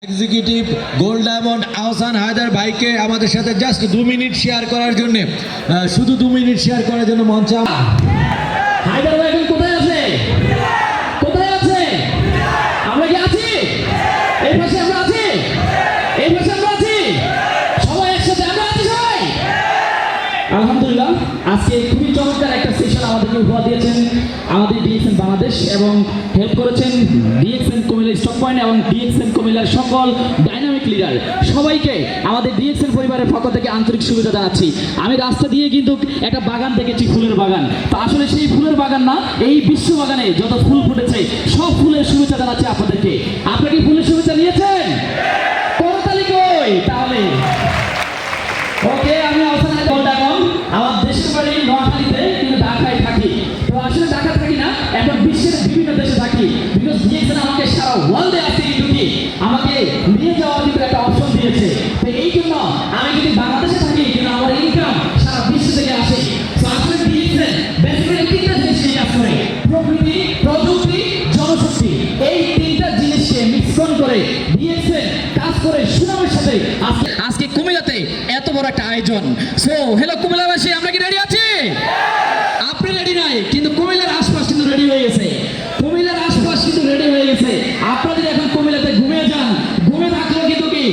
Executive gold diamond Ahsan Haider ভাইকে আমাদের সাথে জাস্ট 2 মিনিট শেয়ার করার জন্য শুধু 2 মিনিট শেয়ার করার জন্য মঞ্চে হায়দার ভাই এখন কোথায় আছে? কোথায় আছে? আমরা কি আছি? এই পাশে আমরা আছি? এই পাশে আমরা আছি? সবাই একসাথে আমরা আছি সবাই? আলহামদুলিল্লাহ, আজকে খুবই চমৎকার একটা সেশন আমাদেরকে উপহার দিয়েছেন আমাদের ডিএক্সএন বাংলাদেশ এবং হেল্প করেছেন ডিএক্সএন কুমিল্লা স্টক পয়েন্ট এবং ডিএক্সএন কুমিল্লার সকল ডাইনামিক লিডার সবাইকে আমাদের ডিএক্সএন পরিবারের পক্ষ থেকে আন্তরিক শুভেচ্ছা জানাচ্ছি। আমি রাস্তা দিয়ে কিন্তু একটা বাগান দেখেছি, ফুলের বাগান। তো আসলে সেই ফুলের বাগান না, এই বিশ্ব বাগানে যত ফুল ফুটেছে সব ফুলের শুভেচ্ছা জানাচ্ছি আপনাদেরকে। আপনারা কি ফুলের শুভেচ্ছা নিয়েছেন? করতালি কই তাহলে? ওকে, আমি আহসান হায়দার ডায়মন্ড, আমার দেশের বাড়ি নোয়াখালীতে, কিন্তু ঢাকায় থাকি। তো আসলে ঢাকা থাকি না, এখন বিশ্বের বিভিন্ন দেশে থাকি। বিকজ ডিএক্সএন আমাকে সারা ওয়ার্ল্ডে আসতে কিন্তু কি আমাকে নিয়ে যাওয়ার কিন্তু একটা অপশন দিয়েছে। তো এই জন্য আমি যদি বাংলাদেশে থাকি কিন্তু আমার ইনকাম সারা বিশ্ব থেকে আসে। তো আসলে ডিএক্সএন বেসিক্যালি তিনটা জিনিস নিয়ে কাজ করে: প্রকৃতি, প্রযুক্তি, জনশক্তি। এই তিনটা জিনিসকে মিশ্রণ করে ডিএক্সএন কাজ করে সুনামের সাথে আজকে কুমিল্লাতে এত বড় একটা আয়োজন। সো হ্যালো কুমিল্লাবাসী, আমরা কি রেডি আছি? আপনি রেডি নাই, কিন্তু কুমিল্লার আশপাশ কিন্তু রেডি হয়ে গেছে। কুমিল্লার আশপাশ কিন্তু রেডি হয়ে গেছে। আপনারা যদি এখন কুমিল্লাতে ঘুমিয়ে যান, ঘুমে থাকলেও কিন্তু কি